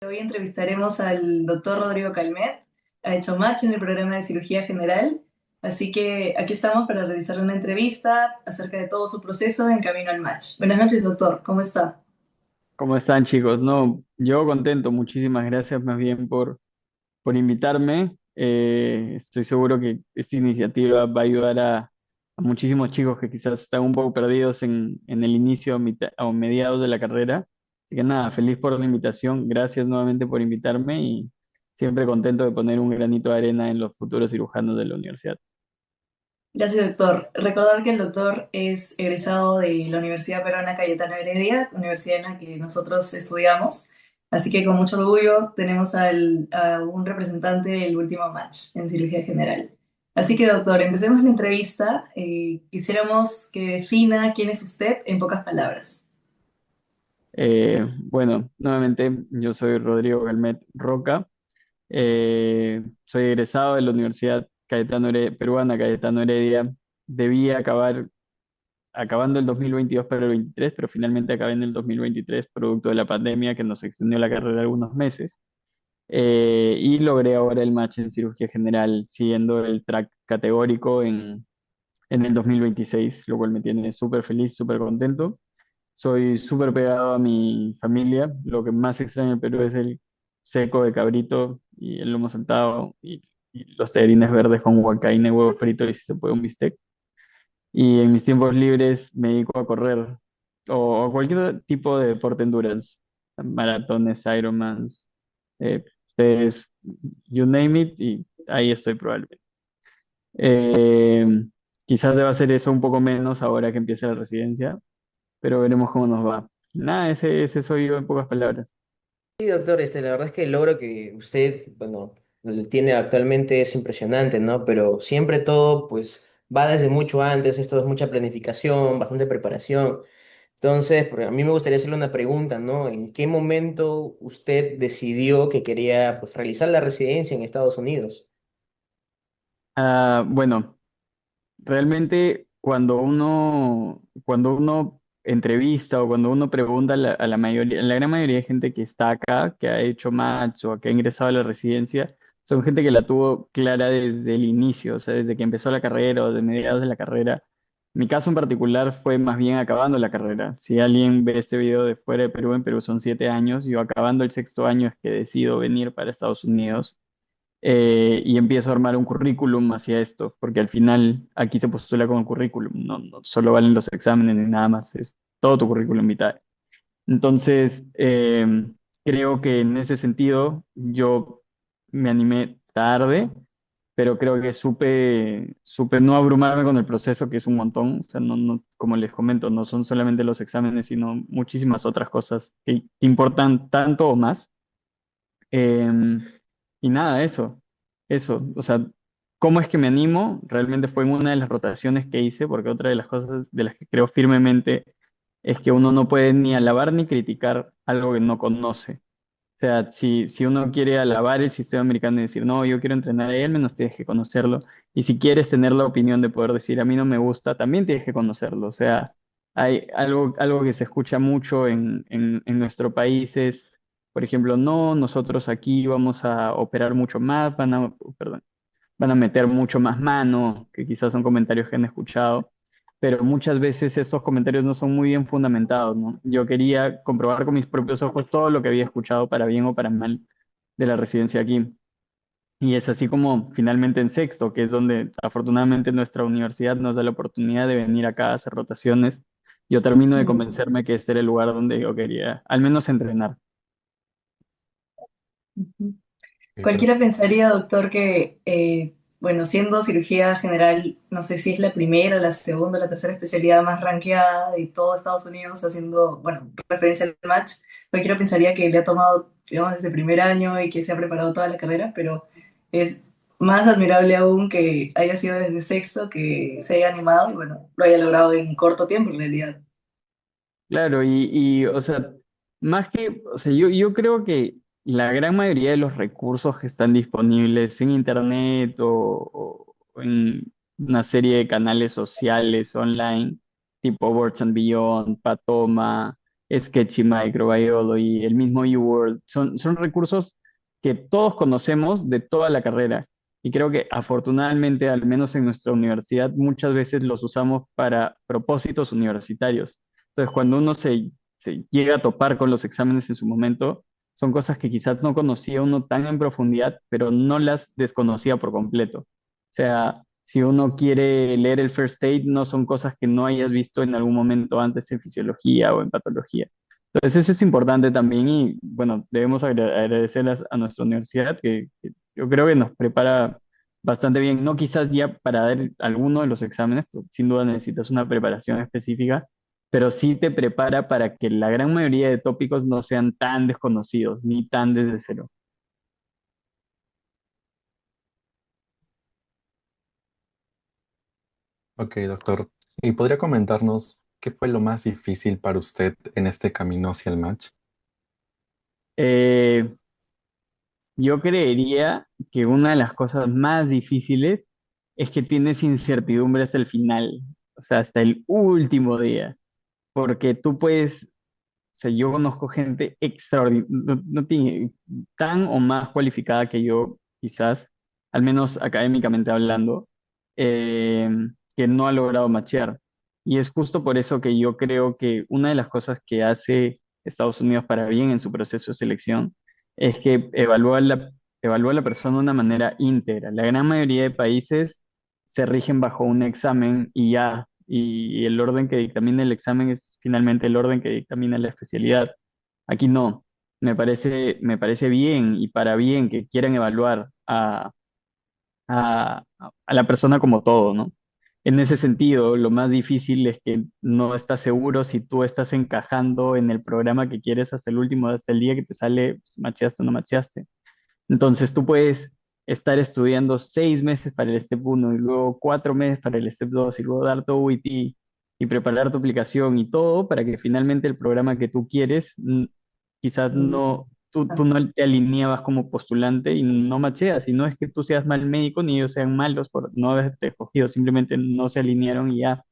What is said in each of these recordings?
Hoy entrevistaremos al doctor Rodrigo Calmet. Ha hecho match en el programa de cirugía general, así que aquí estamos para realizar una entrevista acerca de todo su proceso en camino al match. Buenas noches, doctor. ¿Cómo está? ¿Cómo están, chicos? No, yo contento, muchísimas gracias más bien por invitarme. Estoy seguro que esta iniciativa va a ayudar a muchísimos chicos que quizás están un poco perdidos en el inicio o mediados de la carrera. Así que nada, feliz por la invitación, gracias nuevamente por invitarme y siempre contento de poner un granito de arena en los futuros cirujanos de la universidad. Gracias, doctor. Recordar que el doctor es egresado de la Universidad Peruana Cayetano Heredia, universidad en la que nosotros estudiamos. Así que con mucho orgullo tenemos a un representante del último match en cirugía general. Así que, doctor, empecemos la entrevista. Quisiéramos que defina quién es usted en pocas palabras. Bueno, nuevamente yo soy Rodrigo Galmet Roca. Soy egresado de la Universidad Peruana Cayetano Heredia. Debí acabando el 2022 para el 23, pero finalmente acabé en el 2023 producto de la pandemia que nos extendió la carrera algunos meses. Y logré ahora el match en cirugía general, siguiendo el track categórico en el 2026, lo cual me tiene súper feliz, súper contento. Soy súper pegado a mi familia. Lo que más extraño en Perú es el seco de cabrito y el lomo saltado y los tallarines verdes con huancaína y huevo frito y si se puede un bistec. Y en mis tiempos libres me dedico a correr o cualquier tipo de deporte endurance, maratones, Ironmans, ustedes, you name it, y ahí estoy probablemente. Eh, Quizás deba hacer eso un poco menos ahora que empiece la residencia, pero veremos cómo nos va. Nada, ese soy yo en pocas palabras. Sí, doctor, la verdad es que el logro que usted, bueno, tiene actualmente es impresionante, ¿no? Pero siempre todo, pues, va desde mucho antes, esto es mucha planificación, bastante preparación. Entonces, a mí me gustaría hacerle una pregunta, ¿no? ¿En qué momento usted decidió que quería, pues, realizar la residencia en Estados Unidos? Bueno, realmente cuando uno entrevista o cuando uno pregunta a la mayoría, la gran mayoría de gente que está acá, que ha hecho match o que ha ingresado a la residencia, son gente que la tuvo clara desde el inicio, o sea, desde que empezó la carrera o de mediados de la carrera. Mi caso en particular fue más bien acabando la carrera. Si alguien ve este video de fuera de Perú, en Perú son 7 años, yo acabando el sexto año es que decido venir para Estados Unidos y empiezo a armar un currículum hacia esto, porque al final aquí se postula con el currículum, no solo valen los exámenes ni nada más, es todo tu currículum vitae. Entonces, creo que en ese sentido yo me animé tarde, pero creo que supe no abrumarme con el proceso, que es un montón, o sea, como les comento, no son solamente los exámenes, sino muchísimas otras cosas que importan tanto o más. Em, y nada, eso, o sea, ¿cómo es que me animo? Realmente fue en una de las rotaciones que hice, porque otra de las cosas de las que creo firmemente es que uno no puede ni alabar ni criticar algo que no conoce. O sea, si uno quiere alabar el sistema americano y decir, no, yo quiero entrenar a él, menos tienes que conocerlo. Y si quieres tener la opinión de poder decir, a mí no me gusta, también tienes que conocerlo. O sea, hay algo que se escucha mucho en nuestro país es, por ejemplo, no, nosotros aquí vamos a operar mucho más, perdón, van a meter mucho más mano, que quizás son comentarios que han escuchado, pero muchas veces esos comentarios no son muy bien fundamentados, ¿no? Yo quería comprobar con mis propios ojos todo lo que había escuchado para bien o para mal de la residencia aquí. Y es así como finalmente en sexto, que es donde afortunadamente nuestra universidad nos da la oportunidad de venir acá a hacer rotaciones. Yo termino de Ujú, convencerme que este era el lugar donde yo quería, al menos entrenar. ujú. Sí, Cualquiera pensaría, doctor, que, bueno, siendo cirugía general, no sé si es la primera, la segunda, la tercera especialidad más rankeada de todo Estados Unidos, haciendo, bueno, referencia al match, cualquiera pensaría que le ha tomado, digamos, desde el primer año y que se ha preparado toda la carrera, pero es más admirable aún que haya sido desde sexto, que se haya animado y, bueno, lo haya logrado en corto tiempo, en realidad. Claro, o sea, más que, o sea, yo creo que la gran mayoría de los recursos que están disponibles en internet o en una serie de canales sociales online, tipo Words and Beyond, Patoma, Sketchy Microbiology, y el mismo UWorld. Son recursos que todos conocemos de toda la carrera. Y creo que afortunadamente, al menos en nuestra universidad, muchas veces los usamos para propósitos universitarios. Entonces, cuando uno se llega a topar con los exámenes en su momento, son cosas que quizás no conocía uno tan en profundidad, pero no las desconocía por completo. O sea, si uno quiere leer el first aid, no son cosas que no hayas visto en algún momento antes en fisiología o en patología. Entonces eso es importante también y bueno, debemos agradecerlas a nuestra universidad que yo creo que nos prepara bastante bien, no quizás ya para dar alguno de los exámenes, pues, sin duda necesitas una preparación específica, pero sí te prepara para que la gran mayoría de tópicos no sean tan desconocidos ni tan desde cero. Ok, doctor. ¿Y podría comentarnos qué fue lo más difícil para usted en este camino hacia el match? Eh, yo creería que una de las cosas más difíciles es que tienes incertidumbre hasta el final, o sea, hasta el último día, porque tú puedes, o sea, yo conozco gente extraordinaria, no tiene tan o más cualificada que yo, quizás, al menos académicamente hablando, eh, que no ha logrado machear. Y es justo por eso que yo creo que una de las cosas que hace Estados Unidos para bien en su proceso de selección es que evalúa a la persona de una manera íntegra. La gran mayoría de países se rigen bajo un examen y ya, y el orden que dictamina el examen es finalmente el orden que dictamina la especialidad. Aquí no. Me parece bien y para bien que quieran evaluar a la persona como todo, ¿no? En ese sentido, lo más difícil es que no estás seguro si tú estás encajando en el programa que quieres hasta el día que te sale, pues, macheaste o no macheaste. Entonces tú puedes estar estudiando 6 meses para el Step 1 y luego 4 meses para el Step 2 y luego dar tu OET y preparar tu aplicación y todo para que finalmente el programa que tú quieres, quizás no, tú no te alineabas como postulante y no macheas. Y no es que tú seas mal médico ni ellos sean malos por no haberte escogido, simplemente no se alinearon y ya.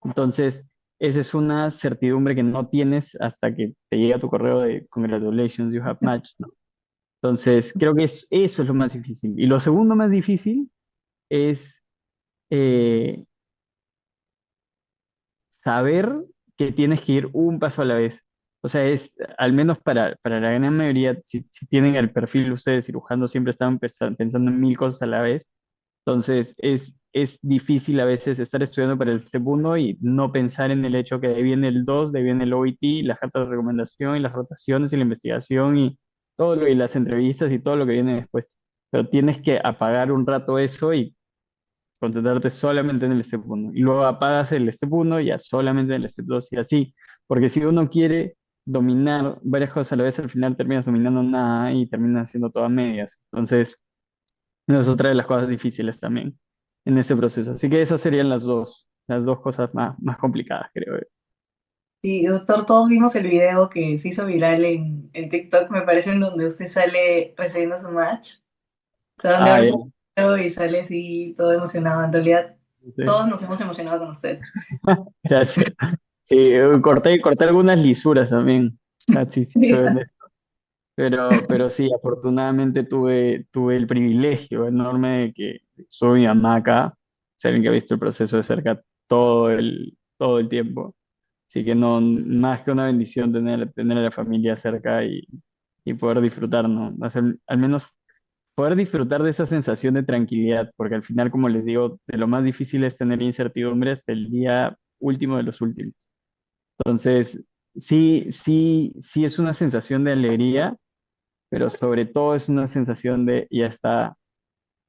Entonces, esa es una certidumbre que no tienes hasta que te llega tu correo de Congratulations, you have matched, ¿no? Entonces, creo que eso es lo más difícil. Y lo segundo más difícil es eh, saber que tienes que ir un paso a la vez. O sea, al menos para la gran mayoría, si tienen el perfil ustedes cirujanos, siempre están pensando en mil cosas a la vez. Entonces, es difícil a veces estar estudiando para el segundo y no pensar en el hecho que de ahí viene el 2 de ahí viene el OIT, las cartas de recomendación y las rotaciones y la investigación y todo lo y las entrevistas y todo lo que viene después. Pero tienes que apagar un rato eso y concentrarte solamente en el step 1. Y luego apagas el step 1 y ya solamente en el step 2 y así. Porque si uno quiere dominar varias cosas a la vez, al final terminas dominando nada y terminas haciendo todas medias. Entonces, esa es otra de las cosas difíciles también en ese proceso. Así que esas serían las dos cosas más complicadas, creo yo. Y doctor, todos vimos el video que se hizo viral en TikTok, me parece, en donde usted sale recibiendo su match. O sea, donde Ah, abre ya. su video y sale así todo emocionado. En realidad, Sí. todos nos hemos emocionado con usted. Gracias. Sí, corté algunas lisuras también. O sea, sí, sí, soy honesto. Pero sí, afortunadamente tuve el privilegio enorme de que soy mi mamá acá, ser alguien que ha visto el proceso de cerca todo el tiempo. Así que no, más que una bendición tener a la familia cerca y poder disfrutar, ¿no? Al menos poder disfrutar de esa sensación de tranquilidad, porque al final, como les digo, de lo más difícil es tener incertidumbre hasta el día último de los últimos. Entonces, sí, sí, sí es una sensación de alegría, pero sobre todo es una sensación de ya está,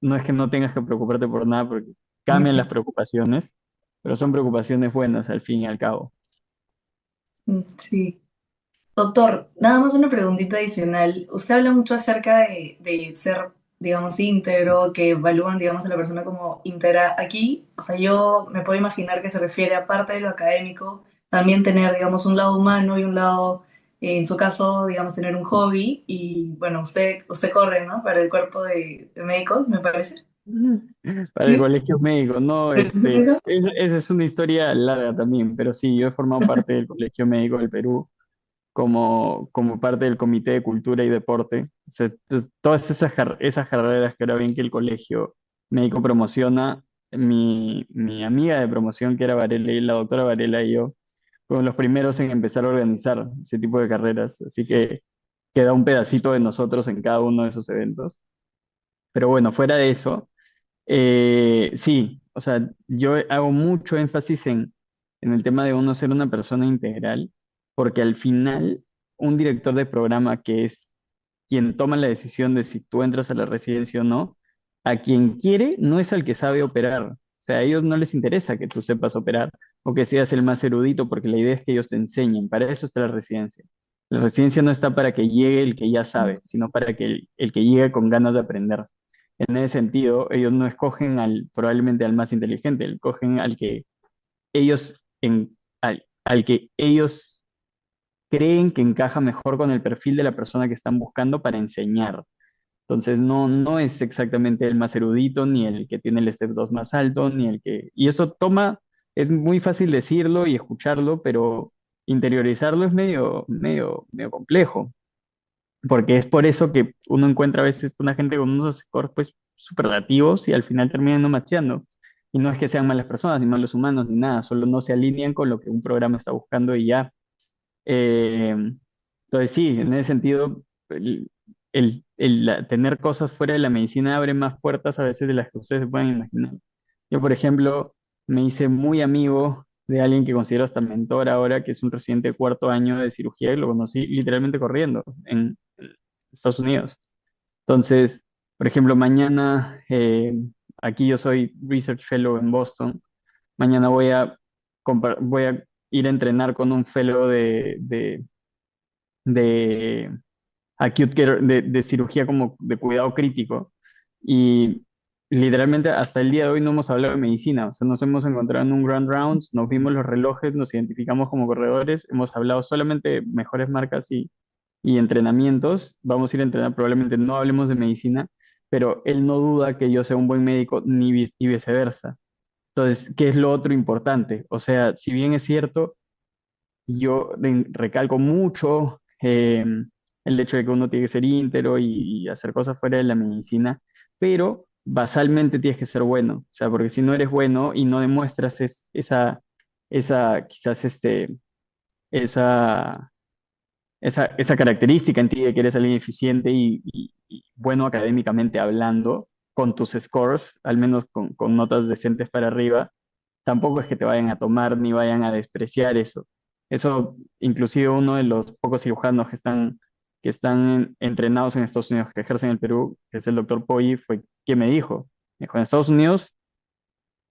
no es que no tengas que preocuparte por nada, porque cambian las preocupaciones, pero son preocupaciones buenas al fin y al cabo. Sí. Doctor, nada más una preguntita adicional. Usted habla mucho acerca de ser, digamos, íntegro, que evalúan, digamos, a la persona como íntegra. Aquí, o sea, yo me puedo imaginar que se refiere, aparte de lo académico, también tener, digamos, un lado humano y un lado, en su caso, digamos, tener un hobby. Y bueno, usted corre, ¿no? Para el cuerpo de médicos, me parece. Para el Sí. colegio médico, no, esa es una historia larga también, pero sí, yo he formado parte del Colegio Médico del Perú. como parte del Comité de Cultura y Deporte. O sea, todas esas carreras que ahora bien que el colegio médico promociona, mi amiga de promoción, que era Varela, y la doctora Varela y yo, fuimos los primeros en empezar a organizar ese tipo de carreras. Así que queda un pedacito de nosotros en cada uno de esos eventos. Pero bueno, fuera de eso. Sí, o sea, yo hago mucho énfasis en el tema de uno ser una persona integral, porque al final un director de programa que es quien toma la decisión de si tú entras a la residencia o no, a quien quiere no es al que sabe operar. O sea, a ellos no les interesa que tú sepas operar o que seas el más erudito, porque la idea es que ellos te enseñen. Para eso está la residencia. La residencia no está para que llegue el que ya sabe, sino para que el que llegue con ganas de aprender. En ese sentido, ellos no escogen probablemente al más inteligente, escogen al que al que ellos creen que encaja mejor con el perfil de la persona que están buscando para enseñar. Entonces, no es exactamente el más erudito, ni el que tiene el step 2 más alto, ni el que... Y eso es muy fácil decirlo y escucharlo, pero interiorizarlo es medio complejo. Porque es por eso que uno encuentra a veces una gente con unos scores pues superlativos y al final terminan no macheando. Y no es que sean malas personas, ni malos humanos, ni nada, solo no se alinean con lo que un programa está buscando y ya. Eh, entonces sí, en ese sentido, tener cosas fuera de la medicina abre más puertas a veces de las que ustedes se pueden imaginar. Yo, por ejemplo, me hice muy amigo de alguien que considero hasta mentor ahora, que es un residente de cuarto año de cirugía y lo conocí literalmente corriendo en Estados Unidos. Entonces, por ejemplo, mañana, aquí yo soy Research Fellow en Boston, mañana voy a ir a entrenar con un fellow de acute care, de cirugía como de cuidado crítico. Y literalmente hasta el día de hoy no hemos hablado de medicina. O sea, nos hemos encontrado en un Grand Rounds, nos vimos los relojes, nos identificamos como corredores, hemos hablado solamente de mejores marcas y entrenamientos. Vamos a ir a entrenar, probablemente no hablemos de medicina, pero él no duda que yo sea un buen médico ni y viceversa. Entonces, ¿qué es lo otro importante? O sea, si bien es cierto, yo recalco mucho el hecho de que uno tiene que ser íntero y hacer cosas fuera de la medicina, pero basalmente tienes que ser bueno. O sea, porque si no eres bueno y no demuestras quizás esa, esa característica en ti de que eres alguien eficiente y bueno académicamente hablando, con tus scores, al menos con notas decentes para arriba, tampoco es que te vayan a tomar ni vayan a despreciar eso. Eso, inclusive uno de los pocos cirujanos que están entrenados en Estados Unidos, que ejercen en el Perú, que es el doctor Poggi, fue quien me dijo, en Estados Unidos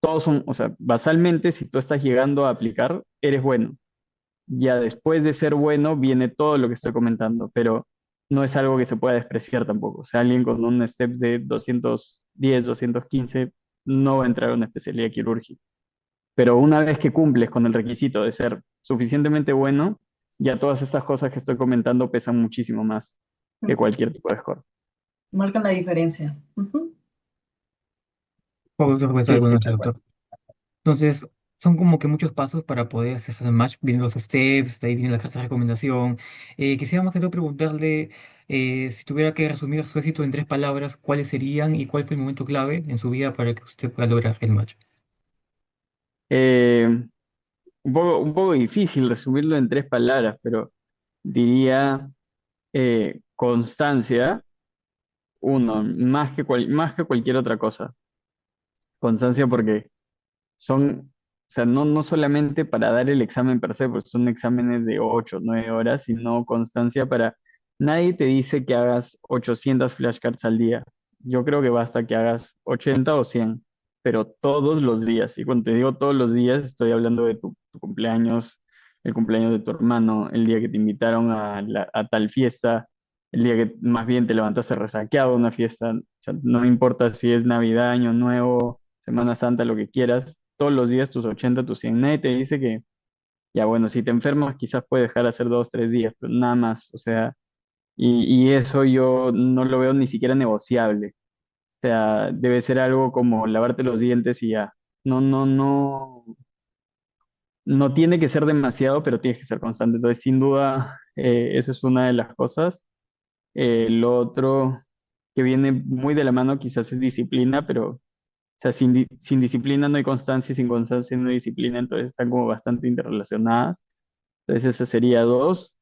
todos son, o sea, basalmente, si tú estás llegando a aplicar, eres bueno. Ya después de ser bueno viene todo lo que estoy comentando, pero no es algo que se pueda despreciar tampoco. O sea, alguien con un step de 210, 215 no va a entrar a una especialidad quirúrgica. Pero una vez que cumples con el requisito de ser suficientemente bueno, ya todas estas cosas que estoy comentando pesan muchísimo más que cualquier tipo de score. Marcan la diferencia. Ujú. Por respuesta Sí, buenas sí, noches, tal cual. doctor. Entonces, son como que muchos pasos para poder gestar el match. Vienen los steps, de ahí viene la carta de recomendación. Quisiera más que todo preguntarle si tuviera que resumir su éxito en 3 palabras, ¿cuáles serían y cuál fue el momento clave en su vida para que usted pueda lograr el match? Eh, un poco difícil resumirlo en 3 palabras, pero diría constancia, uno, más que cualquier otra cosa. Constancia porque o sea, no solamente para dar el examen per se, porque son exámenes de 8 9 horas, sino constancia para... Nadie te dice que hagas 800 flashcards al día. Yo creo que basta que hagas 80 o 100, pero todos los días. Y cuando te digo todos los días, estoy hablando de tu cumpleaños, el cumpleaños de tu hermano, el día que te invitaron a tal fiesta, el día que más bien te levantaste resaqueado a una fiesta. O sea, no importa si es Navidad, Año Nuevo, Semana Santa, lo que quieras, todos los días tus 80 tus 100. Nadie te dice que, ya bueno, si te enfermas quizás puedes dejar de hacer 2, 3 días, pero nada más, o sea, y eso yo no lo veo ni siquiera negociable. O sea, debe ser algo como lavarte los dientes y ya. No, no tiene que ser demasiado, pero tienes que ser constante. Entonces, sin duda, esa es una de las cosas. Lo otro que viene muy de la mano quizás es disciplina, pero o sea, sin disciplina no hay constancia, sin constancia no hay disciplina, entonces están como bastante interrelacionadas. Entonces, eso sería dos.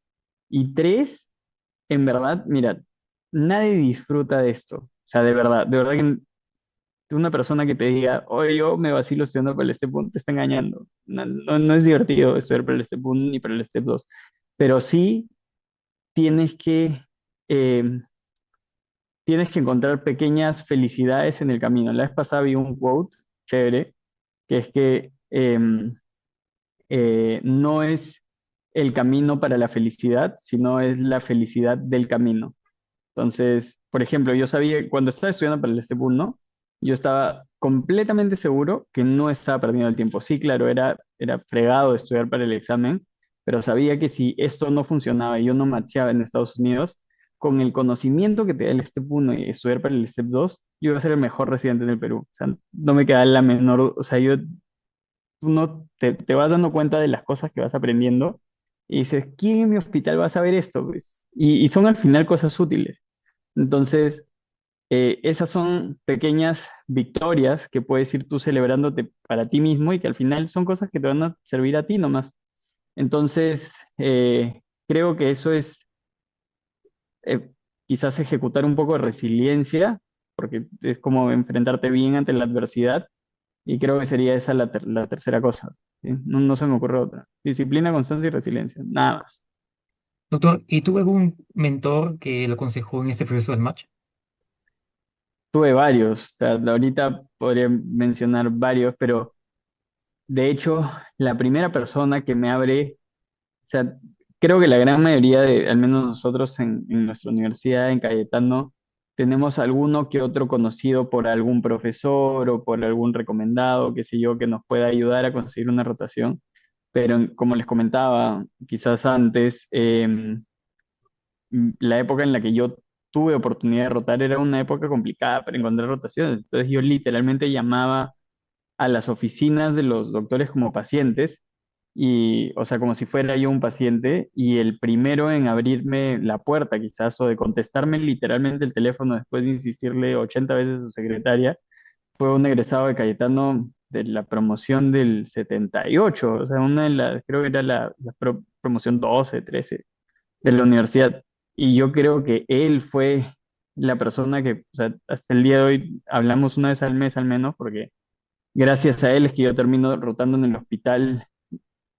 Y tres, en verdad, mira, nadie disfruta de esto. O sea, de verdad que una persona que te diga, oye, yo me vacilo estudiando para el Step 1, te está engañando. No es divertido estudiar para el Step 1 ni para el Step 2. Pero sí tienes que, eh, tienes que encontrar pequeñas felicidades en el camino. La vez pasada vi un quote chévere, que es que no es el camino para la felicidad, sino es la felicidad del camino. Entonces, por ejemplo, yo sabía, cuando estaba estudiando para el Step 1, yo estaba completamente seguro que no estaba perdiendo el tiempo. Sí, claro, era fregado estudiar para el examen, pero sabía que si esto no funcionaba y yo no marchaba en Estados Unidos, con el conocimiento que te da el Step 1 y estudiar para el Step 2, yo iba a ser el mejor residente en el Perú. O sea, no me queda la menor, o sea, tú no te vas dando cuenta de las cosas que vas aprendiendo y dices, ¿quién en mi hospital va a saber esto? Pues? Y son al final cosas útiles. Entonces, esas son pequeñas victorias que puedes ir tú celebrándote para ti mismo y que al final son cosas que te van a servir a ti nomás. Entonces, creo que eso es eh, quizás ejecutar un poco de resiliencia, porque es como enfrentarte bien ante la adversidad, y creo que sería esa la tercera cosa. ¿Sí? No se me ocurre otra. Disciplina, constancia y resiliencia, nada más. Doctor, ¿y tuvo algún mentor que lo aconsejó en este proceso del match? Tuve varios, o sea, ahorita podría mencionar varios, pero de hecho, la primera persona que me abre, o sea, creo que la gran mayoría de, al menos nosotros en nuestra universidad, en Cayetano, tenemos alguno que otro conocido por algún profesor o por algún recomendado, qué sé yo, que nos pueda ayudar a conseguir una rotación. Pero como les comentaba, quizás antes, la época en la que yo tuve oportunidad de rotar era una época complicada para encontrar rotaciones. Entonces yo literalmente llamaba a las oficinas de los doctores como pacientes y, o sea, como si fuera yo un paciente y el primero en abrirme la puerta quizás o de contestarme literalmente el teléfono después de insistirle 80 veces a su secretaria fue un egresado de Cayetano de la promoción del 78, o sea, una de las, creo que era la promoción 12, 13 de la universidad. Y yo creo que él fue la persona que, o sea, hasta el día de hoy hablamos una vez al mes al menos, porque gracias a él es que yo termino rotando en el hospital,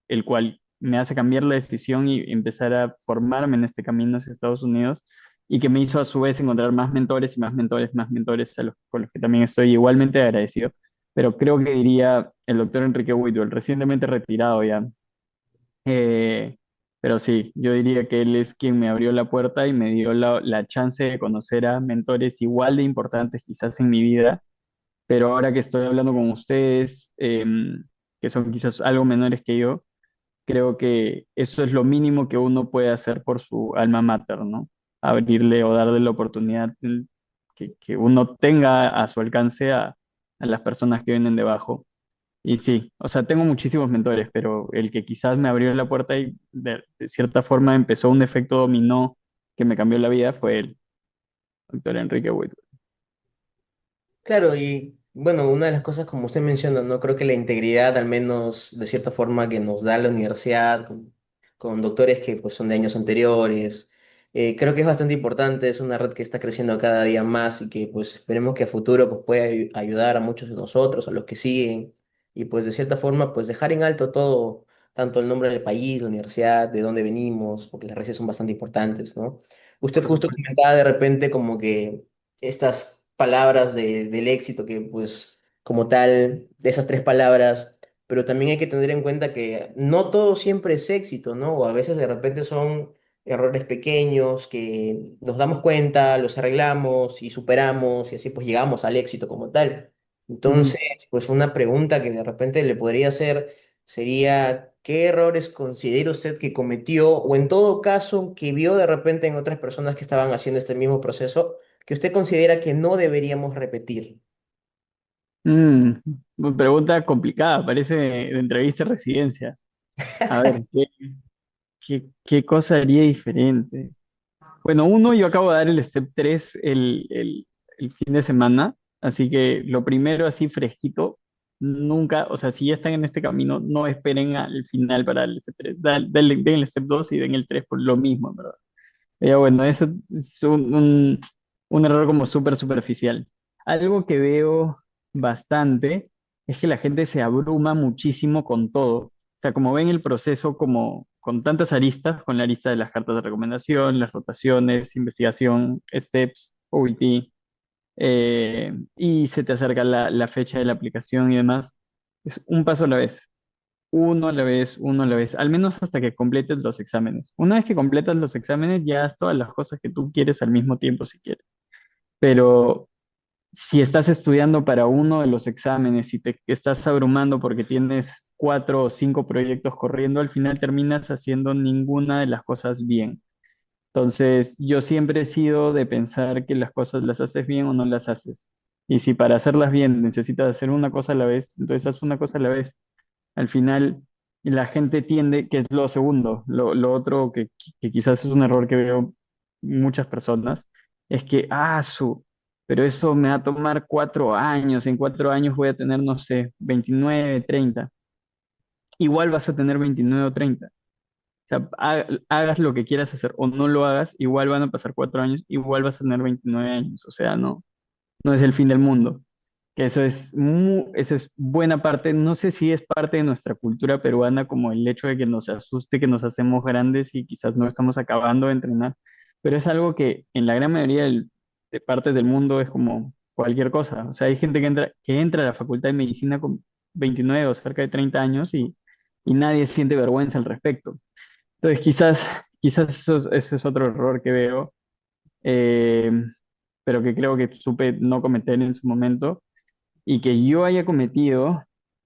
el cual me hace cambiar la decisión y empezar a formarme en este camino hacia Estados Unidos y que me hizo a su vez encontrar más mentores y más mentores con los que también estoy igualmente agradecido. Pero creo que diría el doctor Enrique Whitwell, recientemente retirado ya. Eh, pero sí, yo diría que él es quien me abrió la puerta y me dio la chance de conocer a mentores igual de importantes quizás en mi vida, pero ahora que estoy hablando con ustedes, que son quizás algo menores que yo, creo que eso es lo mínimo que uno puede hacer por su alma mater, ¿no? Abrirle o darle la oportunidad que uno tenga a su alcance a las personas que vienen debajo. Y sí, o sea, tengo muchísimos mentores, pero el que quizás me abrió la puerta y de cierta forma empezó un efecto dominó que me cambió la vida fue el doctor Enrique Whitworth. Claro, y bueno, una de las cosas como usted menciona, ¿no? Creo que la integridad, al menos de cierta forma, que nos da la universidad con doctores que pues son de años anteriores, creo que es bastante importante, es una red que está creciendo cada día más y que pues esperemos que a futuro pues pueda ayudar a muchos de nosotros, a los que siguen, y pues de cierta forma pues dejar en alto todo, tanto el nombre del país, la universidad, de dónde venimos, porque las raíces son bastante importantes, ¿no? Usted Por justo supuesto. comentaba de repente como que estas palabras del éxito, que pues como tal, de esas tres palabras, pero también hay que tener en cuenta que no todo siempre es éxito, ¿no? O a veces de repente son errores pequeños que nos damos cuenta, los arreglamos y superamos y así pues llegamos al éxito como tal. Ujú. Entonces, pues una pregunta que de repente le podría hacer sería, ¿qué errores considera usted que cometió o en todo caso que vio de repente en otras personas que estaban haciendo este mismo proceso que usted considera que no deberíamos repetir? Mm, Pregunta complicada, parece de entrevista de residencia. A ver, ¿qué cosa haría diferente? Bueno, uno, yo acabo de dar el step 3 el fin de semana, así que lo primero así fresquito, nunca, o sea, si ya están en este camino, no esperen al final para el step 3, den el step 2 y den el 3 por lo mismo, en ¿verdad? Pero bueno, eso es un error como súper superficial. Algo que veo bastante es que la gente se abruma muchísimo con todo. O sea, como ven el proceso como con tantas aristas, con la arista de las cartas de recomendación, las rotaciones, investigación, steps, OIT, y se te acerca la fecha de la aplicación y demás. Es un paso a la vez, uno a la vez, uno a la vez, al menos hasta que completes los exámenes. Una vez que completas los exámenes, ya haz todas las cosas que tú quieres al mismo tiempo si quieres. Pero si estás estudiando para uno de los exámenes y te estás abrumando porque tienes 4 o 5 proyectos corriendo, al final terminas haciendo ninguna de las cosas bien. Entonces, yo siempre he sido de pensar que las cosas las haces bien o no las haces. Y si para hacerlas bien necesitas hacer una cosa a la vez, entonces haz una cosa a la vez. Al final, la gente tiende, que es lo segundo, lo otro que quizás es un error que veo muchas personas, es que, pero eso me va a tomar 4 años, en 4 años voy a tener, no sé, 29, 30. Igual vas a tener 29 o 30. O sea, hagas lo que quieras hacer o no lo hagas, igual van a pasar 4 años, igual vas a tener 29 años. O sea, no es el fin del mundo. Que eso es buena parte, no sé si es parte de nuestra cultura peruana, como el hecho de que nos asuste que nos hacemos grandes y quizás no estamos acabando de entrenar, pero es algo que en la gran mayoría de partes del mundo es como cualquier cosa. O sea, hay gente que entra a la facultad de medicina con 29 o cerca de 30 años y nadie siente vergüenza al respecto. Entonces, quizás eso es otro error que veo, eh, pero que creo que supe no cometer en su momento y que yo haya cometido,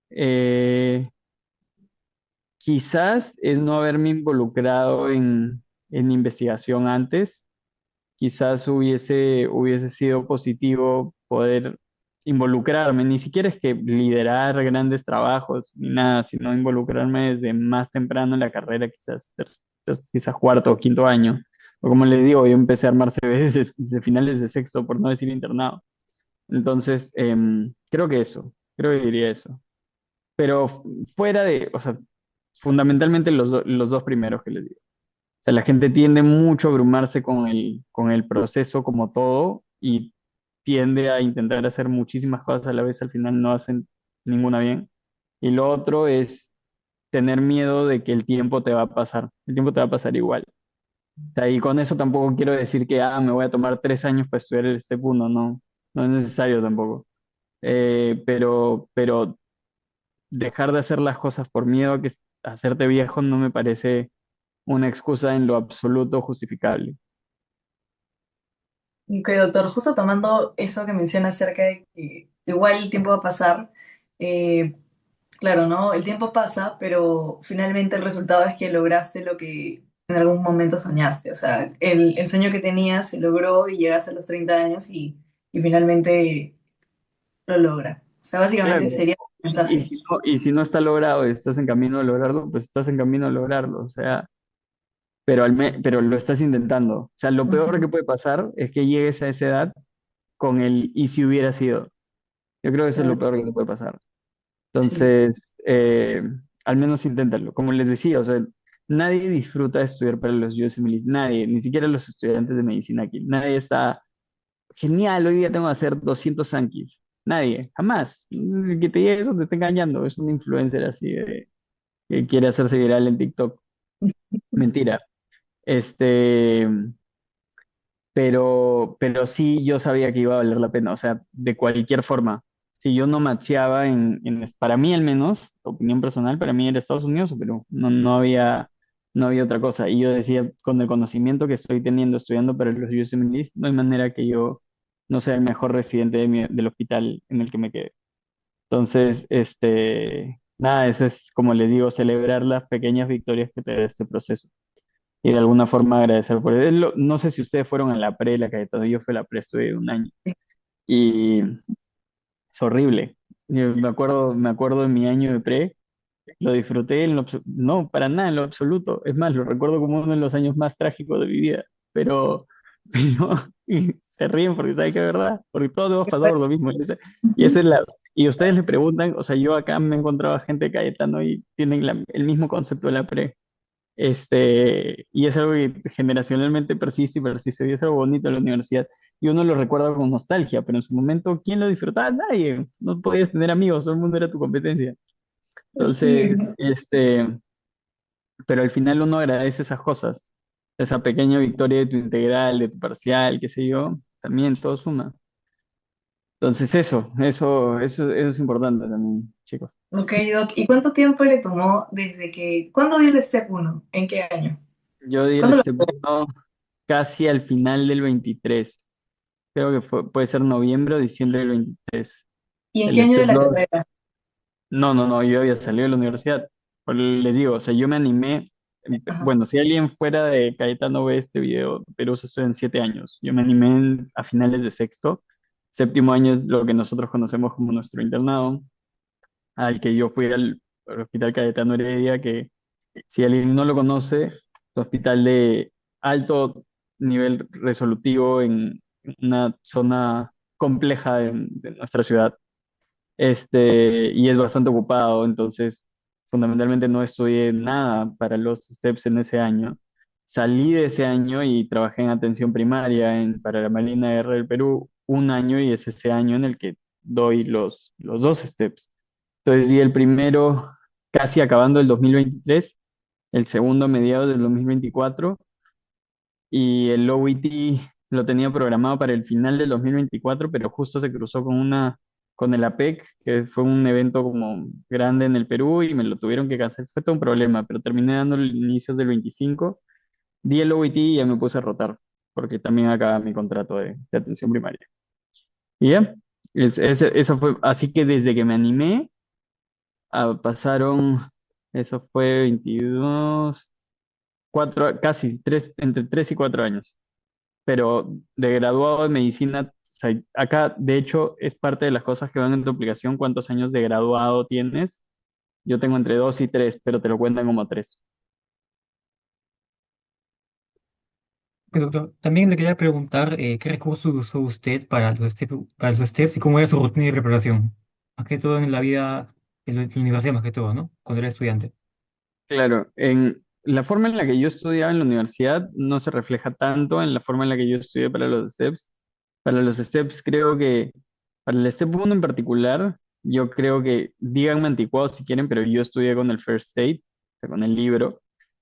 eh, quizás es no haberme involucrado en investigación antes. Quizás hubiese sido positivo poder involucrarme, ni siquiera es que liderar grandes trabajos ni nada, sino involucrarme desde más temprano en la carrera, quizás cuarto o quinto año. O como les digo, yo empecé a armar CVs desde finales de sexto, por no decir internado. Entonces, creo que diría eso. Pero fuera o sea, fundamentalmente los dos primeros que les digo. O sea, la gente tiende mucho a abrumarse con el proceso como todo y tiende a intentar hacer muchísimas cosas a la vez, al final no hacen ninguna bien. Y lo otro es tener miedo de que el tiempo te va a pasar. El tiempo te va a pasar igual. O sea, y con eso tampoco quiero decir que me voy a tomar 3 años para estudiar el Step 1, no, no es necesario tampoco. Pero dejar de hacer las cosas por miedo a hacerte viejo no me parece una excusa en lo absoluto justificable. Ok, doctor, justo tomando eso que menciona acerca de que igual el tiempo va a pasar, eh, claro, ¿no? El tiempo pasa, pero finalmente el resultado es que lograste lo que en algún momento soñaste. O sea, el sueño que tenías se logró y llegaste a los 30 años y finalmente lo logra. O sea, básicamente Claro. sería el mensaje. Y si no está logrado y estás en camino a lograrlo, pues estás en camino a lograrlo. O sea, pero lo estás intentando. O sea, lo peor Ujú, que puede pasar es que llegues a esa edad con el y si hubiera sido. Yo creo que eso es lo claro, peor que te puede pasar. sí. Entonces, al menos inténtalo. Como les decía, o sea, nadie disfruta de estudiar para los USMLE, nadie, ni siquiera los estudiantes de medicina aquí. Nadie está, genial, hoy día tengo que hacer 200 Sankis. Nadie, jamás. El que te diga eso te está engañando, es un influencer así que quiere hacerse viral en TikTok. Mentira. Este, pero sí yo sabía que iba a valer la pena, o sea, de cualquier forma. Si yo no macheaba para mí al menos, opinión personal, para mí era Estados Unidos o Perú, no había otra cosa. Y yo decía, con el conocimiento que estoy teniendo estudiando para los USMLEs, no hay manera que yo no sea el mejor residente del hospital en el que me quede. Entonces, nada, eso es como le digo, celebrar las pequeñas victorias que te da este proceso y de alguna forma agradecer por él. No sé si ustedes fueron a la pre, la Cayetano, yo fui a la pre, estuve un año y es horrible. Yo me acuerdo de mi año de pre Lo disfruté no, para nada en lo absoluto. Es más, lo recuerdo como uno de los años más trágicos de mi vida. Pero y se ríen porque saben que es verdad, porque todos hemos pasado por lo mismo. Y esa es y ustedes le preguntan, o sea, yo acá me he encontrado a gente de Cayetano y tienen el mismo concepto de la pre. Y es algo que generacionalmente persiste y persiste, y es algo bonito de la universidad. Y uno lo recuerda con nostalgia, pero en su momento, ¿quién lo disfrutaba? Nadie. No podías tener amigos, todo el mundo era tu competencia. Sí. Entonces, pero al final uno agradece esas cosas, esa pequeña victoria de tu integral, de tu parcial, qué sé yo, también todo suma. Entonces eso es importante también, chicos. Ok, Doc. ¿Y cuánto tiempo le tomó desde que... ¿Cuándo dio el Step 1? ¿En qué año? Yo di el ¿Cuándo lo... Step 1 casi al final del 23. Creo que puede ser noviembre o diciembre del 23. ¿Y en qué El año de Step la 2 carrera? no, yo había salido de la universidad. Les digo, o sea, yo me animé. Ajá. Bueno, si alguien fuera de Cayetano ve este video, Perú se estudia en 7 años. Yo me animé a finales de sexto. Séptimo año es lo que nosotros conocemos como nuestro internado, al que yo fui al Hospital Cayetano Heredia, que si alguien no lo conoce, es un hospital de alto nivel resolutivo en una zona compleja de nuestra ciudad, y es bastante ocupado, entonces fundamentalmente no estudié nada para los STEPS en ese año. Salí de ese año y trabajé en atención primaria para la Marina R del Perú un año, y es ese año en el que doy los dos STEPS. Entonces di el primero casi acabando el 2023, el segundo a mediados del 2024, y el OET lo tenía programado para el final del 2024, pero justo se cruzó con el APEC, que fue un evento como grande en el Perú y me lo tuvieron que cancelar. Fue todo un problema, pero terminé dando los inicios del 25, di el OET y ya me puse a rotar, porque también acaba mi contrato de atención primaria. Y ya, eso fue, así que desde que me animé, pasaron, eso fue 22, casi, entre 3 y 4 años. Pero de graduado de medicina, o sea, acá de hecho es parte de las cosas que van en tu aplicación, cuántos años de graduado tienes. Yo tengo entre 2 y 3, pero te lo cuentan como 3. Ok, doctor, también le quería preguntar qué recursos usó usted para los steps y cómo era su rutina de preparación. Más que todo en la vida, en la universidad más que todo, ¿no? Cuando era estudiante. Claro, en la forma en la que yo estudiaba en la universidad no se refleja tanto en la forma en la que yo estudié para los STEPS. Para los STEPS creo que, para el STEP 1 en particular, yo creo que, díganme anticuados si quieren, pero yo estudié con el First Aid, o sea, con el libro,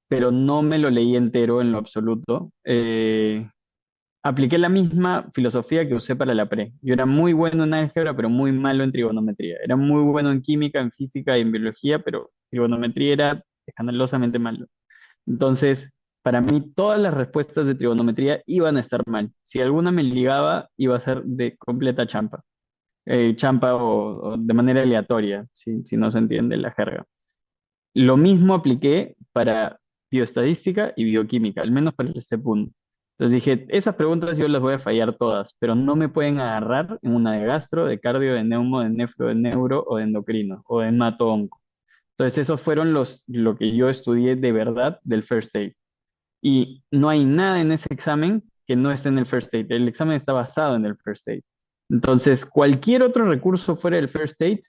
pero no me lo leí entero en lo absoluto. Apliqué la misma filosofía que usé para la pre. Yo era muy bueno en álgebra, pero muy malo en trigonometría. Era muy bueno en química, en física y en biología, pero trigonometría era escandalosamente malo. Entonces, para mí, todas las respuestas de trigonometría iban a estar mal. Si alguna me ligaba, iba a ser de completa champa. Champa o de manera aleatoria, si no se entiende la jerga. Lo mismo apliqué para bioestadística y bioquímica, al menos para el segundo. Entonces dije, esas preguntas yo las voy a fallar todas, pero no me pueden agarrar en una de gastro, de cardio, de neumo, de nefro, de neuro o de endocrino o de mato-onco. Entonces esos fueron lo que yo estudié de verdad del First Aid. Y no hay nada en ese examen que no esté en el First Aid. El examen está basado en el First Aid. Entonces, cualquier otro recurso fuera del First Aid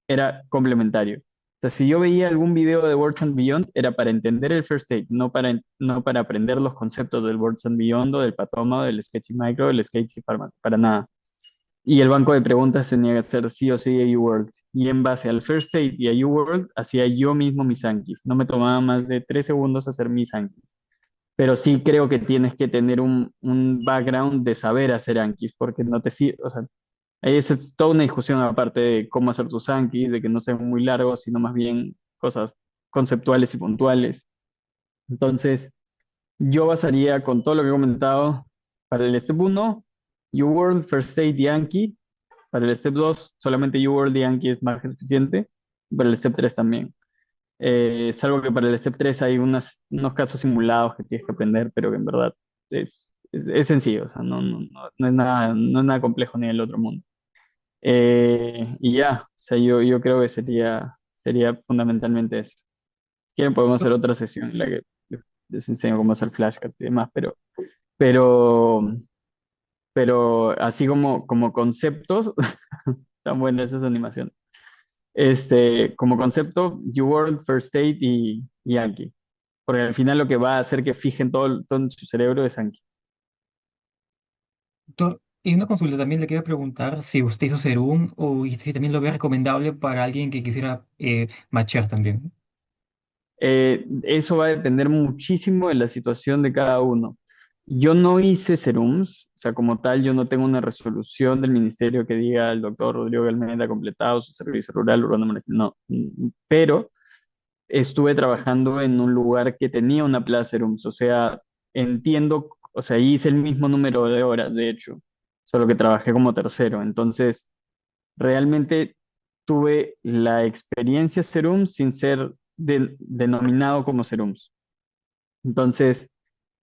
era complementario. O sea, si yo veía algún video de Words and Beyond, era para entender el First Aid, no para aprender los conceptos del Words and Beyond o del Patoma, o del Sketchy Micro, del Sketchy Pharma, para nada. Y el banco de preguntas tenía que ser sí o sí a UWorld. Y en base al First Aid y a UWorld, hacía yo mismo mis Anki. No me tomaba más de 3 segundos hacer mis Anki, pero sí creo que tienes que tener un background de saber hacer Ankis, porque no te sirve, o sea, ahí es toda una discusión aparte de cómo hacer tus Ankis, de que no sean muy largos, sino más bien cosas conceptuales y puntuales. Entonces, yo basaría con todo lo que he comentado para el Step 1, UWorld, First Aid y Anki. Para el Step 2, solamente UWorld y Anki es más que suficiente. Para el Step 3 también. Salvo que para el Step 3 hay unos casos simulados que tienes que aprender, pero que en verdad es sencillo, o sea, no es nada complejo ni del otro mundo. Y ya, o sea, yo creo que sería Sería fundamentalmente eso. Si quieren, podemos hacer otra sesión en la que les enseño cómo hacer flashcards y demás, pero, pero así como conceptos, están buenas esas animaciones. Como concepto, UWorld, First State y Anki. Porque al final lo que va a hacer que fijen todo en su cerebro es Anki. Doctor, y una consulta también le quiero preguntar si usted hizo serum o y si también lo ve recomendable para alguien que quisiera matchar también. Eso va a depender muchísimo de la situación de cada uno. Yo no hice serums, o sea, como tal, yo no tengo una resolución del ministerio que diga el doctor Rodrigo Galmenda ha completado su servicio rural urbano municipal. No, pero estuve trabajando en un lugar que tenía una plaza serums, o sea, entiendo, o sea, hice el mismo número de horas, de hecho, solo que trabajé como tercero. Entonces, realmente tuve la experiencia Serum sin ser denominado como Serums. Entonces,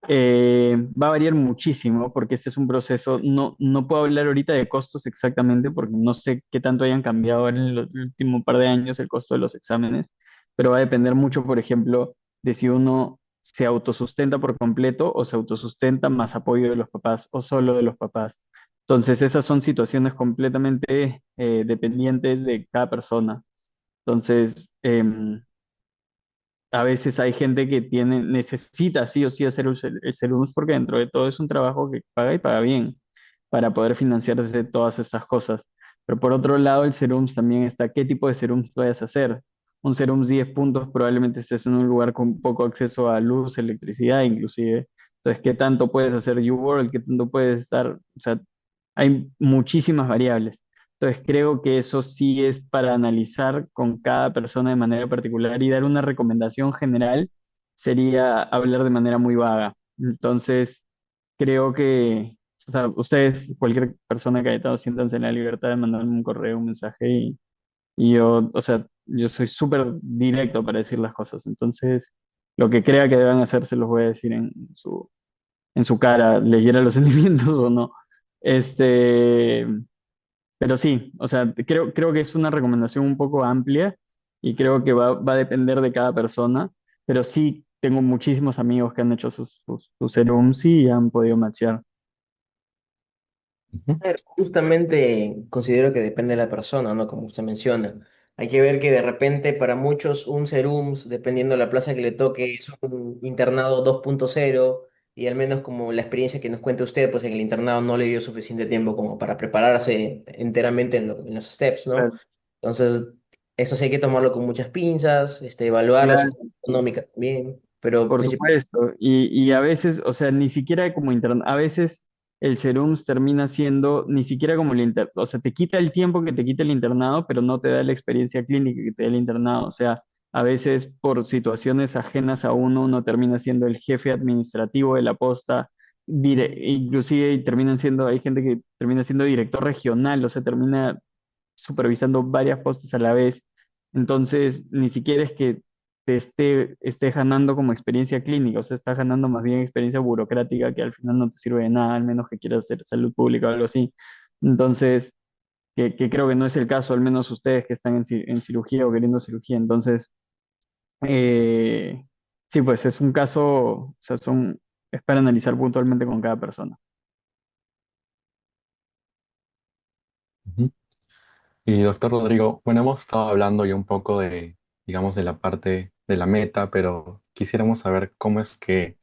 va a variar muchísimo porque este es un proceso, no puedo hablar ahorita de costos exactamente porque no sé qué tanto hayan cambiado en el último par de años el costo de los exámenes, pero va a depender mucho, por ejemplo, de si uno se autosustenta por completo o se autosustenta más apoyo de los papás o solo de los papás. Entonces, esas son situaciones completamente dependientes de cada persona. Entonces, a veces hay gente que necesita sí o sí hacer el Celumus porque dentro de todo es un trabajo que paga y paga bien para poder financiarse todas estas cosas. Pero por otro lado, el Serums también está, ¿qué tipo de Serums puedes hacer? Un Serums 10 puntos probablemente estés en un lugar con poco acceso a luz, electricidad inclusive. Entonces, ¿qué tanto puedes hacer UWorld? ¿Qué tanto puedes estar? O sea, hay muchísimas variables. Entonces creo que eso sí es para analizar con cada persona de manera particular y dar una recomendación general sería hablar de manera muy vaga. Entonces creo que, o sea, ustedes, cualquier persona que haya estado, siéntanse en la libertad de mandarme un correo, un mensaje y yo, o sea, yo soy súper directo para decir las cosas. Entonces, lo que crea que deban hacer se los voy a decir en su cara, les hiera los sentimientos o no. Este, pero sí, o sea, creo que es una recomendación un poco amplia y creo que va a depender de cada persona, pero sí tengo muchísimos amigos que han hecho sus serums y han podido matchear. Ujú. A ver, justamente considero que depende de la persona, ¿no? Como usted menciona. Hay que ver que de repente para muchos un serums, dependiendo de la plaza que le toque, es un internado 2.0 y al menos como la experiencia que nos cuenta usted, pues en el internado no le dio suficiente tiempo como para prepararse enteramente en los steps, ¿no? Claro, Entonces, eso sí hay que tomarlo con muchas pinzas, evaluar la claro, situación económica también, pero por supuesto. Y a veces, o sea, ni siquiera como internado, a veces el serums termina siendo ni siquiera como el internado, o sea, te quita el tiempo que te quita el internado, pero no te da la experiencia clínica que te da el internado. O sea, a veces por situaciones ajenas a uno termina siendo el jefe administrativo de la posta, inclusive y terminan siendo, hay gente que termina siendo director regional, o sea, termina supervisando varias postas a la vez. Entonces, ni siquiera es que te esté ganando como experiencia clínica, o sea, estás ganando más bien experiencia burocrática que al final no te sirve de nada, al menos que quieras hacer salud pública o algo así. Entonces, que creo que no es el caso, al menos ustedes que están en cirugía o queriendo cirugía. Entonces, eh, sí, pues es un caso, o sea, es para analizar puntualmente con cada persona. Ujú. Y doctor Rodrigo, bueno, hemos estado hablando ya un poco de, digamos, de la parte de la meta, pero quisiéramos saber cómo es que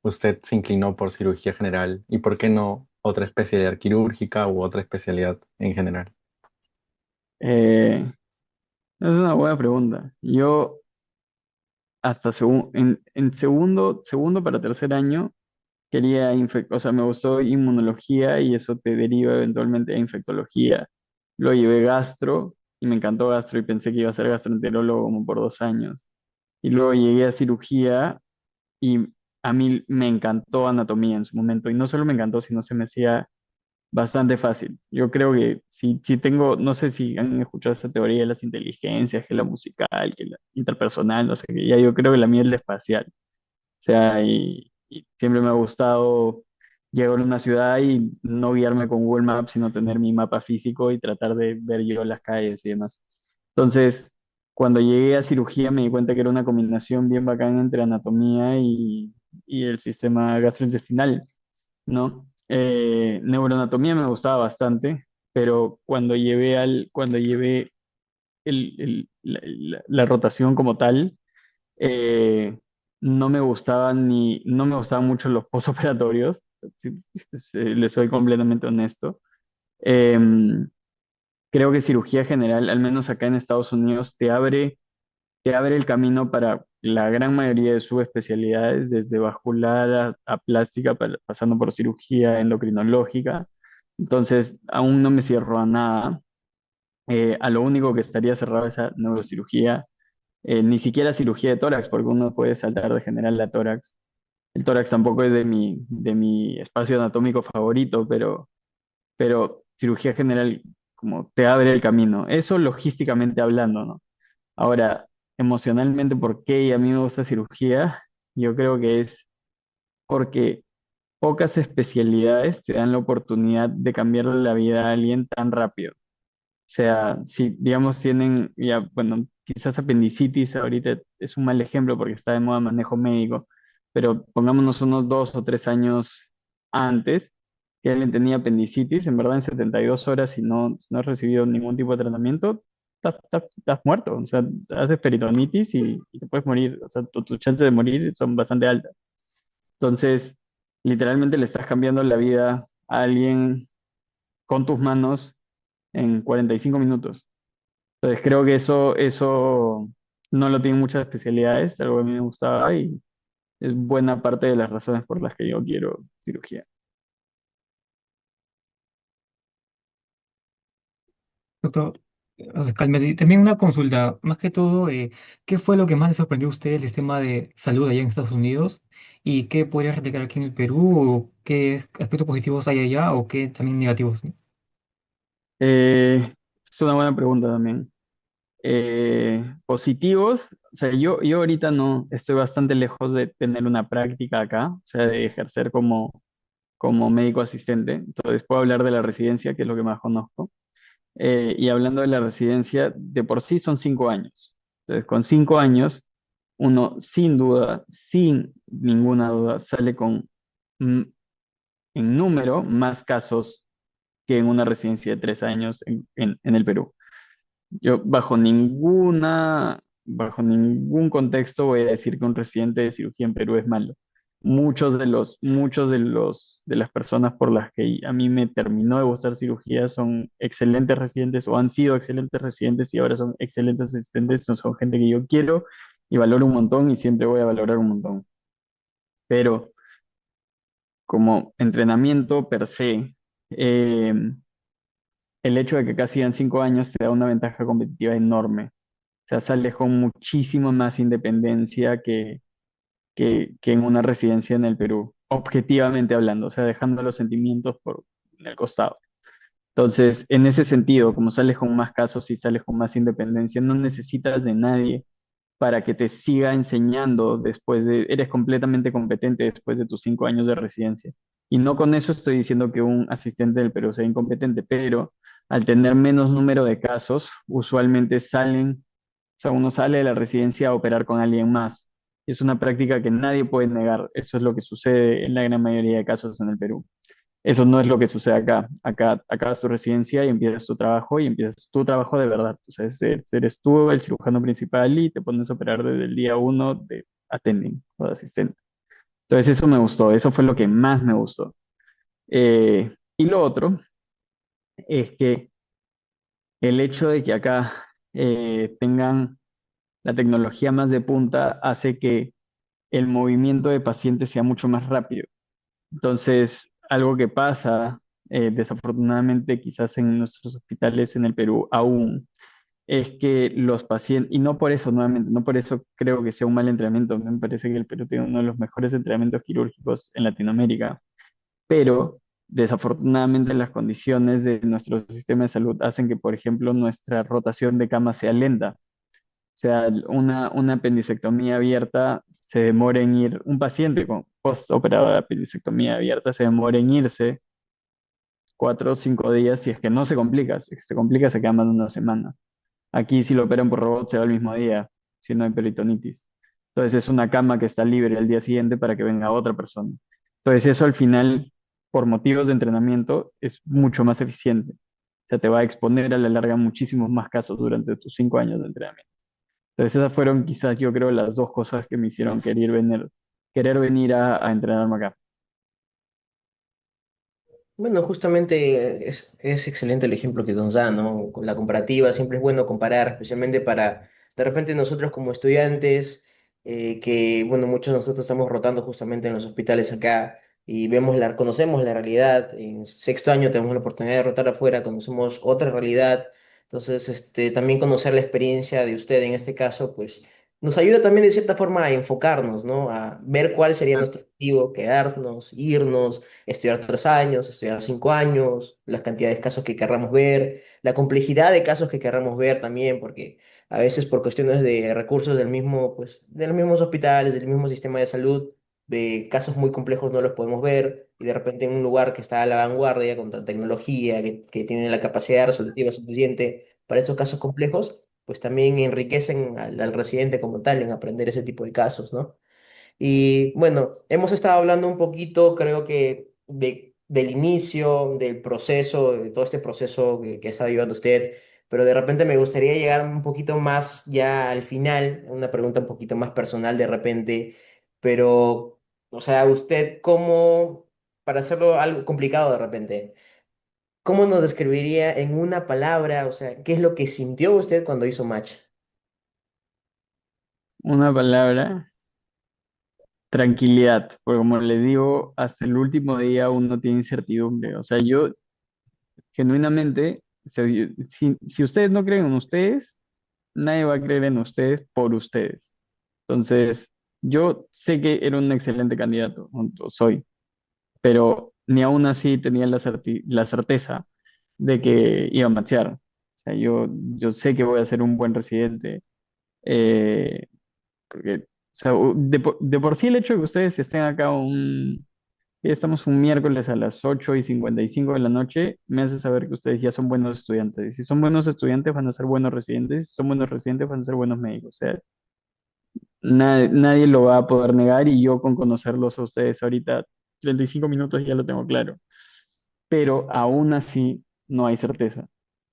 usted se inclinó por cirugía general y por qué no otra especialidad quirúrgica u otra especialidad en general. Eh, es una buena pregunta. Yo hasta en segundo para tercer año quería, o sea, me gustó inmunología y eso te deriva eventualmente a infectología. Lo llevé gastro y me encantó gastro y pensé que iba a ser gastroenterólogo como por 2 años. Y luego llegué a cirugía y a mí me encantó anatomía en su momento y no solo me encantó, sino se me hacía bastante fácil. Yo creo que si tengo, no sé si han escuchado esta teoría de las inteligencias, que la musical, que la interpersonal, no sé qué, ya yo creo que la mía es la espacial. O sea, y siempre me ha gustado llegar a una ciudad y no guiarme con Google Maps, sino tener mi mapa físico y tratar de ver yo las calles y demás. Entonces, cuando llegué a cirugía me di cuenta que era una combinación bien bacán entre anatomía y el sistema gastrointestinal, ¿no? Neuroanatomía me gustaba bastante, pero cuando llevé la rotación como tal, eh, no me gustaban mucho los postoperatorios, si les soy completamente honesto. Em, Creo que cirugía general, al menos acá en Estados Unidos, te abre el camino para la gran mayoría de subespecialidades, desde vascular a plástica, pasando por cirugía endocrinológica. Entonces, aún no me cierro a nada. A lo único que estaría cerrado es a neurocirugía, ni siquiera cirugía de tórax, porque uno puede saltar de general a tórax. El tórax tampoco es de mi espacio anatómico favorito, pero cirugía general como te abre el camino. Eso logísticamente hablando, ¿no? Ahora, emocionalmente, ¿por qué a mí me gusta cirugía? Yo creo que es porque pocas especialidades te dan la oportunidad de cambiarle la vida a alguien tan rápido. O sea, si digamos tienen, ya, bueno, quizás apendicitis ahorita es un mal ejemplo porque está de moda manejo médico, pero pongámonos unos 2 o 3 años antes, que alguien tenía apendicitis, en verdad en 72 horas, si no has recibido ningún tipo de tratamiento, estás muerto. O sea, haces peritonitis y te puedes morir. O sea, tus chances de morir son bastante altas. Entonces, literalmente le estás cambiando la vida a alguien con tus manos en 45 minutos. Entonces creo que eso no lo tienen muchas especialidades, algo que a mí me gustaba y es buena parte de las razones por las que yo quiero cirugía. Doctor, o sea, Calmet, y también una consulta, más que todo, ¿qué fue lo que más le sorprendió a usted del sistema de salud allá en Estados Unidos? ¿Y qué podría replicar aquí en el Perú? ¿O qué aspectos positivos hay allá o qué también negativos? Es una buena pregunta también. Positivos, o sea, yo ahorita no estoy bastante lejos de tener una práctica acá, o sea, de ejercer como médico asistente. Entonces puedo hablar de la residencia, que es lo que más conozco. Y hablando de la residencia, de por sí son 5 años. Entonces, con 5 años, uno sin duda, sin ninguna duda, sale con, mm, en número, más casos que en una residencia de 3 años en el Perú. Yo bajo ningún contexto voy a decir que un residente de cirugía en Perú es malo. Muchos de las personas por las que a mí me terminó de gustar cirugía son excelentes residentes o han sido excelentes residentes y ahora son excelentes asistentes. Son gente que yo quiero y valoro un montón y siempre voy a valorar un montón. Pero como entrenamiento per se, eh, el hecho de que acá sigan 5 años te da una ventaja competitiva enorme. O sea, sales con muchísimo más independencia que en una residencia en el Perú, objetivamente hablando, o sea, dejando los sentimientos en el costado. Entonces, en ese sentido, como sales con más casos y sales con más independencia, no necesitas de nadie para que te siga enseñando eres completamente competente después de tus 5 años de residencia. Y no con eso estoy diciendo que un asistente del Perú sea incompetente, pero al tener menos número de casos, usualmente o sea, uno sale de la residencia a operar con alguien más. Es una práctica que nadie puede negar. Eso es lo que sucede en la gran mayoría de casos en el Perú. Eso no es lo que sucede acá. Acá acabas tu residencia y empiezas tu trabajo y empiezas tu trabajo de verdad. O sea, eres tú el cirujano principal y te pones a operar desde el día uno de attending o de asistente. Entonces eso me gustó, eso fue lo que más me gustó. Y lo otro es que el hecho de que acá tengan la tecnología más de punta hace que el movimiento de pacientes sea mucho más rápido. Entonces, algo que pasa, desafortunadamente quizás en nuestros hospitales en el Perú aún, es que los pacientes, y no por eso, nuevamente, no por eso creo que sea un mal entrenamiento, me parece que el Perú tiene uno de los mejores entrenamientos quirúrgicos en Latinoamérica, pero desafortunadamente las condiciones de nuestro sistema de salud hacen que, por ejemplo, nuestra rotación de cama sea lenta. O sea, una apendicectomía abierta se demora en ir, un paciente con postoperado de apendicectomía abierta se demora en irse 4 o 5 días si es que no se complica, si es que se complica se queda más de una semana. Aquí si lo operan por robot se va el mismo día, si no hay peritonitis. Entonces es una cama que está libre al día siguiente para que venga otra persona. Entonces eso al final, por motivos de entrenamiento, es mucho más eficiente. O sea, te va a exponer a la larga muchísimos más casos durante tus 5 años de entrenamiento. Entonces esas fueron quizás yo creo las dos cosas que me hicieron querer venir a entrenarme acá. Bueno, justamente es excelente el ejemplo que nos da, ¿no? Con la comparativa siempre es bueno comparar, especialmente para, de repente nosotros como estudiantes, que, bueno, muchos de nosotros estamos rotando justamente en los hospitales acá y conocemos la realidad. En sexto año tenemos la oportunidad de rotar afuera, conocemos otra realidad. Entonces, también conocer la experiencia de usted en este caso, pues nos ayuda también de cierta forma a enfocarnos, ¿no? A ver cuál sería nuestro objetivo, quedarnos, irnos, estudiar 3 años, estudiar 5 años, las cantidades de casos que querramos ver, la complejidad de casos que querramos ver también, porque a veces por cuestiones de recursos del mismo, pues, de los mismos hospitales, del mismo sistema de salud, de casos muy complejos no los podemos ver, y de repente en un lugar que está a la vanguardia, con tecnología, que tiene la capacidad resolutiva suficiente para estos casos complejos, pues también enriquecen al residente como tal en aprender ese tipo de casos, ¿no? Y bueno, hemos estado hablando un poquito, creo que, del inicio, del proceso, de todo este proceso que está llevando usted, pero de repente me gustaría llegar un poquito más ya al final, una pregunta un poquito más personal de repente, pero, o sea, usted cómo, para hacerlo algo complicado de repente, ¿cómo nos describiría en una palabra, o sea, qué es lo que sintió usted cuando hizo match? Una palabra, tranquilidad, porque como le digo, hasta el último día uno tiene incertidumbre. O sea, yo genuinamente, si ustedes no creen en ustedes, nadie va a creer en ustedes por ustedes. Entonces, yo sé que era un excelente candidato, o soy, pero ni aún así tenía la certeza de que iba a machear. O sea, yo sé que voy a ser un buen residente. eh, Porque, o sea, de por sí el hecho de que ustedes estén acá ya estamos un miércoles a las 8:55 de la noche, me hace saber que ustedes ya son buenos estudiantes. Y si son buenos estudiantes, van a ser buenos residentes. Si son buenos residentes, van a ser buenos médicos. O sea, nadie lo va a poder negar y yo con conocerlos a ustedes ahorita, 35 minutos ya lo tengo claro. Pero aún así, no hay certeza.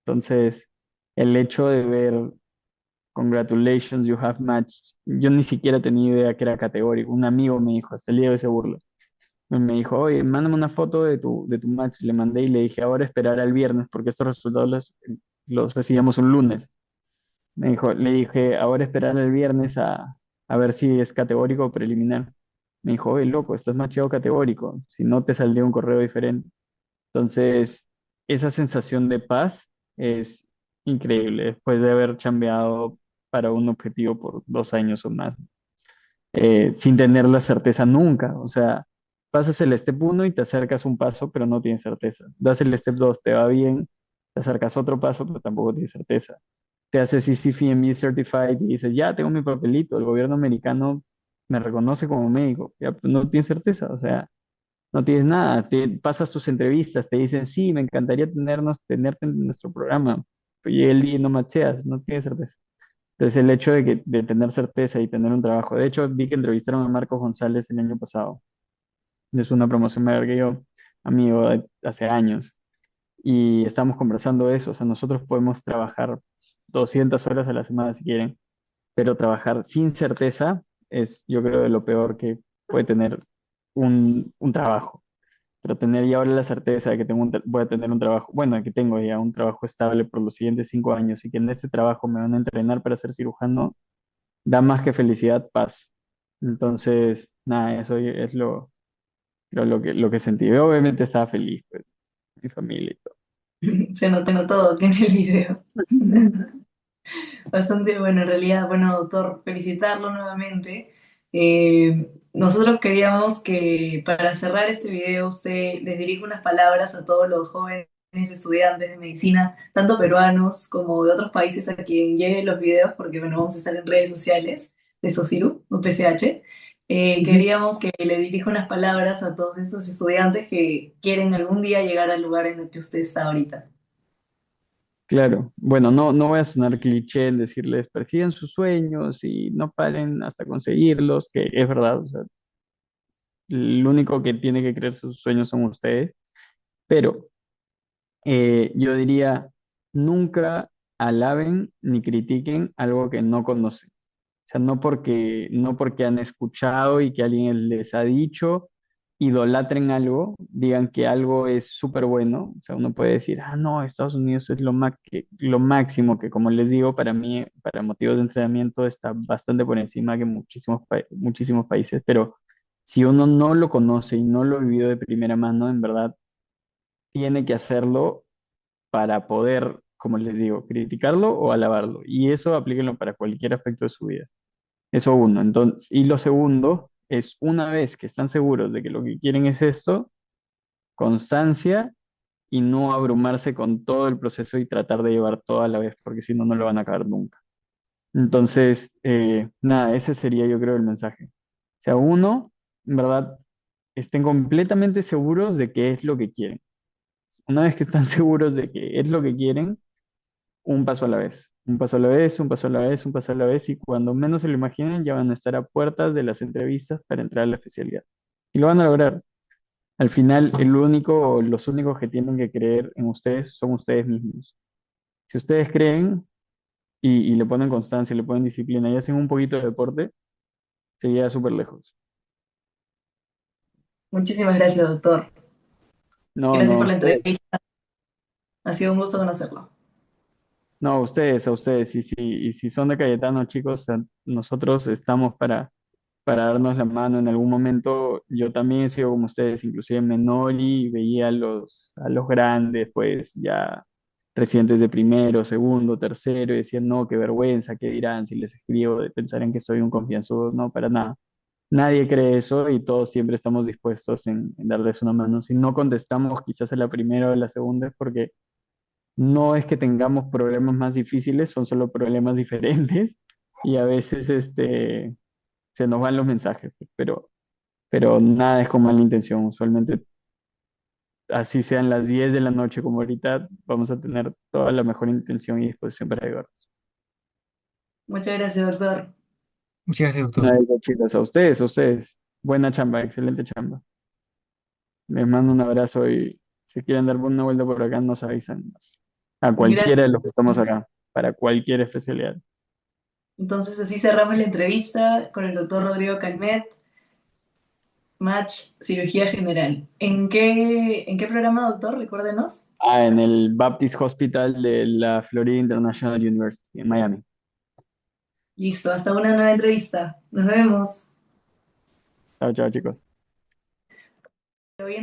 Entonces, el hecho de ver congratulations, you have matched. Yo ni siquiera tenía idea que era categórico. Un amigo me dijo, hasta el día de hoy se burla. Me dijo, oye, mándame una foto de tu match. Le mandé y le dije, ahora esperar al viernes, porque estos resultados los recibíamos un lunes. Le dije, ahora esperar al viernes a ver si es categórico o preliminar. Me dijo, oye, loco, estás macheado categórico. Si no, te saldría un correo diferente. Entonces, esa sensación de paz es increíble después de haber chambeado para un objetivo por 2 años o más, sin tener la certeza nunca. O sea, pasas el step 1 y te acercas un paso, pero no tienes certeza. Das el step 2, te va bien, te acercas otro paso, pero tampoco tienes certeza. Te haces CCFME Certified y dices, ya tengo mi papelito, el gobierno americano me reconoce como médico. Ya, pues, no tienes certeza, o sea, no tienes nada, pasas tus entrevistas, te dicen, sí, me encantaría tenerte en nuestro programa, pero llega el día y no macheas, no tienes certeza. Entonces el hecho de tener certeza y tener un trabajo, de hecho vi que entrevistaron a Marco González el año pasado, es una promoción mayor que yo, amigo de hace años, y estamos conversando de eso, o sea, nosotros podemos trabajar 200 horas a la semana si quieren, pero trabajar sin certeza es, yo creo, de lo peor que puede tener un trabajo. Pero tener ya ahora la certeza de que voy a tener un trabajo, bueno, de que tengo ya un trabajo estable por los siguientes 5 años y que en este trabajo me van a entrenar para ser cirujano, da más que felicidad, paz. Entonces, nada, eso es lo que sentí. Yo obviamente estaba feliz, pues, mi familia y todo. Se notó todo que en el video. Bastante bueno, en realidad. Bueno, doctor, felicitarlo nuevamente. Nosotros queríamos que para cerrar este video usted les dirija unas palabras a todos los jóvenes estudiantes de medicina, tanto peruanos como de otros países a quien lleguen los videos, porque bueno, vamos a estar en redes sociales de SOSIRU, UPCH. Ujú. Queríamos que le dirija unas palabras a todos estos estudiantes que quieren algún día llegar al lugar en el que usted está ahorita. Claro, bueno, no voy a sonar cliché en decirles persigan sus sueños y no paren hasta conseguirlos, que es verdad, o sea, el único que tiene que creer sus sueños son ustedes, pero yo diría, nunca alaben ni critiquen algo que no conocen. O sea, no porque han escuchado y que alguien les ha dicho, idolatren algo, digan que algo es súper bueno. O sea, uno puede decir, ah, no, Estados Unidos es lo máximo, que como les digo, para mí, para motivos de entrenamiento, está bastante por encima que muchísimos países, pero si uno no lo conoce y no lo ha vivido de primera mano, en verdad, tiene que hacerlo para poder, como les digo, criticarlo o alabarlo. Y eso aplíquenlo para cualquier aspecto de su vida. Eso uno. Entonces, y lo segundo es una vez que están seguros de que lo que quieren es esto, constancia y no abrumarse con todo el proceso y tratar de llevar todo a la vez, porque si no, no lo van a acabar nunca. Entonces, nada, ese sería yo creo el mensaje. O sea, uno, en verdad, estén completamente seguros de qué es lo que quieren. Una vez que están seguros de que es lo que quieren, un paso a la vez, un paso a la vez, un paso a la vez, un paso a la vez, y cuando menos se lo imaginen, ya van a estar a puertas de las entrevistas para entrar a la especialidad. Y lo van a lograr. Al final, los únicos que tienen que creer en ustedes son ustedes mismos. Si ustedes creen y le ponen constancia, le ponen disciplina y hacen un poquito de deporte, se llega súper lejos. Muchísimas gracias, doctor. No, Gracias no, por la ustedes. entrevista. Ha sido un gusto conocerlo. No, ustedes, a ustedes. Y si son de Cayetano, chicos, nosotros estamos para darnos la mano en algún momento. Yo también he sido como ustedes, inclusive menor y veía a los grandes, pues ya residentes de primero, segundo, tercero, y decían, no, qué vergüenza, qué dirán si les escribo, de pensar en que soy un confianzudo, no, para nada. Nadie cree eso y todos siempre estamos dispuestos en darles una mano. Si no contestamos quizás a la primera o a la segunda es porque no es que tengamos problemas más difíciles, son solo problemas diferentes y a veces se nos van los mensajes, pues, pero nada es con mala intención. Usualmente, así sean las 10 de la noche como ahorita, vamos a tener toda la mejor intención y disposición para ayudarnos. Muchas gracias, doctor. Muchas gracias, doctor. Nada, chicos, a ustedes, a ustedes. Buena chamba, excelente chamba. Les mando un abrazo y si quieren dar una vuelta por acá, nos avisan más. A Gracias. cualquiera de los que estamos acá, para cualquier especialidad. Entonces, así cerramos la entrevista con el doctor Rodrigo Calmet, Match Cirugía General. ¿En qué programa, doctor? Recuérdenos. Ah, en el Baptist Hospital de la Florida International University en Miami. Listo, hasta una nueva entrevista. Nos vemos. Chao, chao, chicos. Te voy a